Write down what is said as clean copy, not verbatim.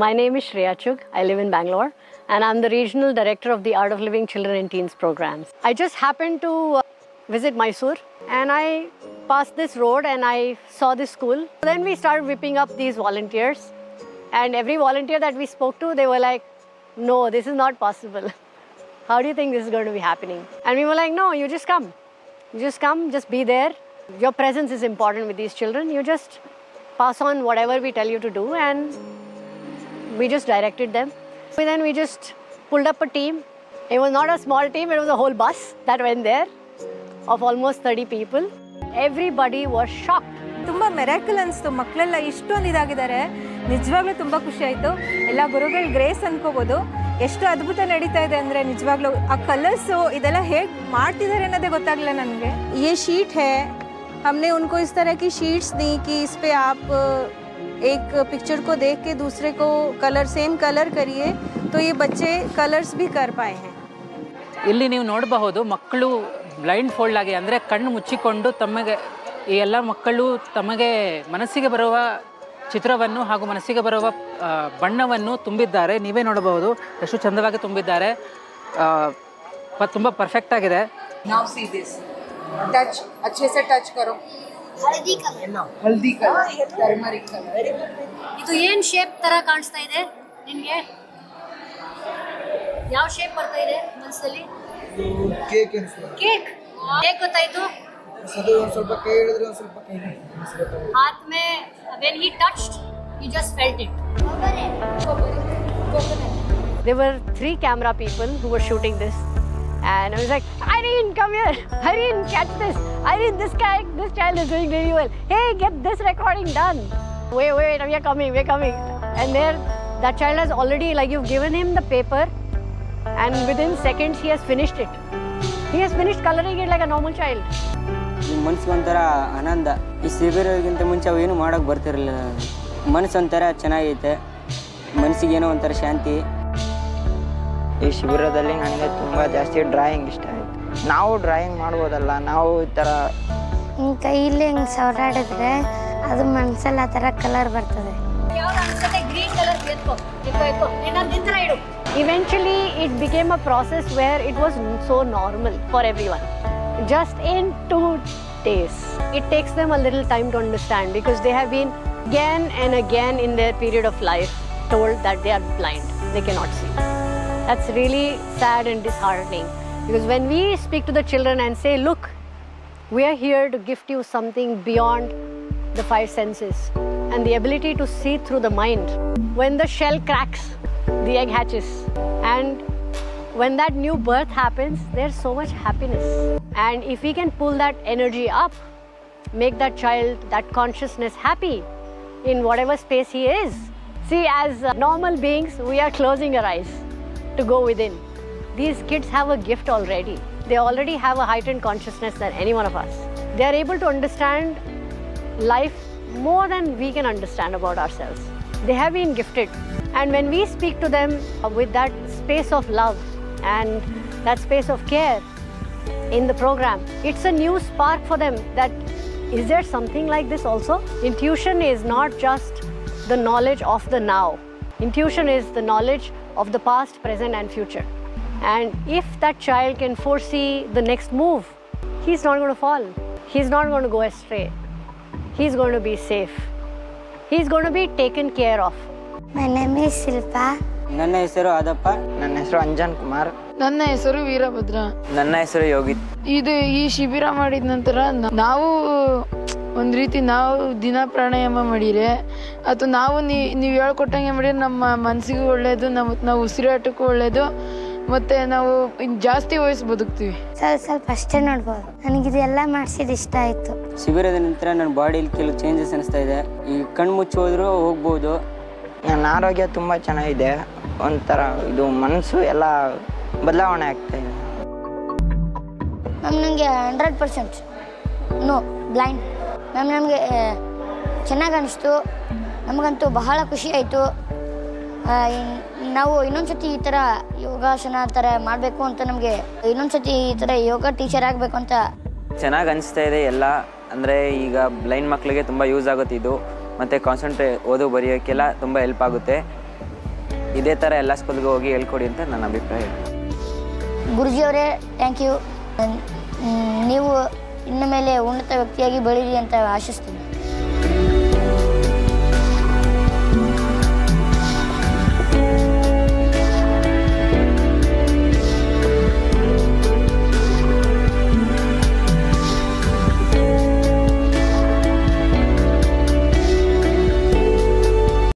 My name is Shreya Chugh. I live in Bangalore and I'm the Regional Director of the Art of Living Children and Teens programs. I just happened to visit Mysore and I passed this road and I saw this school. Then we started whipping up these volunteers, and every volunteer that we spoke to, they were like, no, this is not possible. How do you think this is going to be happening? And we were like, no, you just come. You just come, just be there. Your presence is important with these children. You just pass on whatever we tell you to do, and we just directed them. Then we just pulled up a team. It was not a small team, it was a whole bus that went there of almost 30 people. Everybody was shocked. ತುಂಬಾ miracle ಅನಿಸ್ತು. ಮಕ್ಕಳೆಲ್ಲ ಇಷ್ಟೊಂದು ಇದಾಗಿದ್ದಾರೆ. ನಿಜವಾಗ್ಲೂ ತುಂಬಾ ಖುಷಿ ಆಯಿತು. ಎಲ್ಲ ಗುರುಗಳ ಗ್ರೇಸ್ ಅನ್ಕೋಬೋದು. ಎಷ್ಟು ಅದ್ಭುತ ನಡೀತಾ ಇದೆ ಅಂದರೆ ನಿಜವಾಗ್ಲೂ ಆ ಕಲರ್ಸು ಇದೆಲ್ಲ ಹೇಗೆ ಮಾಡ್ತಿದ್ದಾರೆ ಅನ್ನೋದೇ ಗೊತ್ತಾಗಲಿಲ್ಲ ನನಗೆ. ये शीट है, हमने उनको इस तरह की शीट्स दी कि इस पे आप एक पिक्चर को देख के दूसरे को कलर सेम कलर करिए, तो ये बच्चे कलर्स भी कर पाए हैं. ಇಲ್ಲಿ ನೀವು ನೋಡಬಹುದು ಮಕ್ಕಳು ಬ್ಲೈಂಡ್ ಫೋಲ್ಡ್ ಆಗಿ ಅಂದರೆ ಕಣ್ಣು ಮುಚ್ಚಿಕೊಂಡು ತಮಗೆ ಈ ಎಲ್ಲ ಮಕ್ಕಳು ತಮಗೆ ಮನಸ್ಸಿಗೆ ಬರುವ ಚಿತ್ರವನ್ನು ಹಾಗೂ ಮನಸ್ಸಿಗೆ ಬರುವ ಬಣ್ಣವನ್ನು ತುಂಬಿದ್ದಾರೆ. ನೀವೇ ನೋಡಬಹುದು ಎಷ್ಟು ಚಂದವಾಗಿ ತುಂಬಿದ್ದಾರೆ. ತುಂಬ ಪರ್ಫೆಕ್ಟ್ ಆಗಿದೆ. Now see this. Touch, अच्छे से touch करो. हल्दी कलर, टर्मरिक कलर. ಇದು ಏನು ಶೇಪ್ ತರ ಕಾಣಿಸ್ತಾ ಇದೆ ನಿಮಗೆ? ಯಾವ ಶೇಪ್ ಬರ್ತಾ ಇದೆ ಮನಸ್ಸಲ್ಲಿ? ಕೇಕ್ ಅನ್ಸುತ್ತೆ. ಕೇಕ್ ಹೇಗೆ ಗೊತ್ತಾಯ್ತು? ಅದು ಒಂದು ಸ್ವಲ್ಪ ಕೈ ಹಿಡಿದ್ರೆ ಒಂದು ಸ್ವಲ್ಪ ಕೈ हाथ में when he touched he just felt it. There were 3 camera people who were shooting this, and I was like, Irene, come here. Irene, catch this. Irene, this child is doing really well. Hey, get this recording done. Wait, we are coming. And there, that child has already, like, you've given him the paper, and within seconds he has finished it. He has finished coloring it like a normal child. ಮನಸ್ಸಿಗೆ ಒಂಥರ ಆನಂದ. ಈ ಶಿಬಿರಗಿಂತ ಮುಂಚೆ ಅವು ಏನು ಮಾಡೋಕ್ಕೆ ಬರ್ತಿರಲಿಲ್ಲ. ಮನಸ್ಸು ಒಂಥರ ಚೆನ್ನಾಗೈತೆ, ಮನಸ್ಸಿಗೆ ಏನೋ ಒಂಥರ ಶಾಂತಿ. ಈ ಶಿಬಿರದಲ್ಲಿ ನನಗೆ ತುಂಬ ಜಾಸ್ತಿ ಡ್ರಾಯಿಂಗ್ ಇಷ್ಟ ಆಯಿತು. ನಾವು ಡ್ರಾಯಿಂಗ್ ಮಾಡ್ಬೋದಲ್ಲ, ನಾವು ಈ ಥರ ಹಿಂಗೆ ಕೈಯಲ್ಲಿ ಹಿಂಗೆ ಸವರಾಡಿದ್ರೆ ಅದು ಮನಸ್ಸಲ್ಲಿ ಆ ಥರ ಕಲರ್ ಬರ್ತದೆ. Eventually it became a process where it was so normal for everyone. Just in 2 days. It takes them a little time to understand because they have been again and again in their period of life told that they are blind, they cannot see. That's really sad and disheartening, because when we speak to the children and say, look, we are here to gift you something beyond the 5 senses and the ability to see through the mind. When the shell cracks, the egg hatches, and when that new birth happens, there's so much happiness. And if we can pull that energy up, make that child, that consciousness happy in whatever space he is. See, as normal beings, we are closing our eyes to go within. These kids have a gift already. They already have a heightened consciousness than any one of us. They are able to understand life more than we can understand about ourselves. They have been gifted. And when we speak to them with that space of love and that space of care in the program, it's a new spark for them that, is there something like this also? Intuition is not just the knowledge of the now. Intuition is the knowledge of the past, present and future. And if that child can foresee the next move, he's not going to fall. He's not going to go astray. He's going to be safe. He's going to be taken care of. My name is Silpa. ನನ್ನ ಹೆಸರು ಆದಪ್ಪ. ನನ್ನ ಹೆಸರು ಅಂಜನ್ ಕುಮಾರ್. ನನ್ನ ಹೆಸರು ವೀರಭದ್ರ. ನನ್ನ ಹೆಸರು ಯೋಗಿತ್. ಈ ಶಿಬಿರ ಮಾಡಿದ ನಂತರ ನಾವು ಒಂದು ರೀತಿ ನಾವು ದಿನ ಪ್ರಾಣಾಯಾಮ ಮಾಡಿದರೆ ಅಥವಾ ನಾವು ನೀವು ಹೇಳ್ಕೊಟ್ಟಂಗೆ ಮಾಡಿದ್ರೆ ನಮ್ಮ ಮನಸ್ಸಿಗೂ ಒಳ್ಳೆಯದು, ನಾವು ಉಸಿರಾಟಕ್ಕೂ ಒಳ್ಳೆಯದು, ಮತ್ತು ನಾವು ಜಾಸ್ತಿ ವಯಸ್ಸು ಬದುಕ್ತೀವಿ. ಸ್ವಲ್ಪ ಅಷ್ಟೇ ನೋಡ್ಬೋದು. ನನಗಿದೆಲ್ಲ ಮಾಡಿಸಿದ ಇಷ್ಟ ಆಯಿತು. ಶಿಬಿರದ ನಂತರ ನನ್ನ ಬಾಡಿಯಲ್ಲಿ ಕೆಲವು ಚೇಂಜಸ್ ಅನಿಸ್ತಾ ಇದೆ. ಈ ಕಣ್ಣು ಮುಚ್ಚಿ ಹೋದರೂ ಹೋಗ್ಬೋದು. ನನ್ನ ಆರೋಗ್ಯ ತುಂಬ ಚೆನ್ನಾಗಿದೆ. ಒಂಥರ ಇದು ಮನಸ್ಸು ಎಲ್ಲ ಬದಲಾವಣೆ ಆಗ್ತಾಯಿದೆ. ಮ್ಯಾಮ್ ನನಗೆ 100% ನೋ ಬ್ಲೈಂಡ್ ಮ್ಯಾಮ್. ನಮಗೆ ಚೆನ್ನಾಗಿ ಅನಿಸ್ತು. ನಮಗಂತೂ ಬಹಳ ಖುಷಿ ಆಯಿತು. ನಾವು ಇನ್ನೊಂದು ಸತಿ ಈ ಥರ ಯೋಗಾಸನ ಥರ ಮಾಡಬೇಕು ಅಂತ, ನಮಗೆ ಇನ್ನೊಂದು ಸತಿ ಈ ಥರ ಯೋಗ ಟೀಚರ್ ಆಗಬೇಕು ಅಂತ ಚೆನ್ನಾಗಿ ಅನಿಸ್ತಾ ಇದೆ ಎಲ್ಲ. ಅಂದರೆ ಈಗ ಬ್ಲೈಂಡ್ ಮಕ್ಕಳಿಗೆ ತುಂಬ ಯೂಸ್ ಆಗುತ್ತೆ ಇದು, ಮತ್ತು ಕಾನ್ಸಂಟ್ರೇಟ್ ಓದು ಬರೆಯೋಕ್ಕೆಲ್ಲ ತುಂಬ ಹೆಲ್ಪ್ ಆಗುತ್ತೆ. ಇದೇ ಥರ ಎಲ್ಲ ಸ್ಕೂಲ್ಗೆ ಹೋಗಿ ಹೇಳ್ಕೊಡಿ ಅಂತ ನನ್ನ ಅಭಿಪ್ರಾಯ. ಗುರುಜಿಯವರೇ ಥ್ಯಾಂಕ್ ಯು. ನೀವು ಇನ್ನು ಮೇಲೆ ಉನ್ನತ ವ್ಯಕ್ತಿಯಾಗಿ ಬೆಳೀರಿ ಅಂತ ಆಶಿಸ್ತೀನಿ.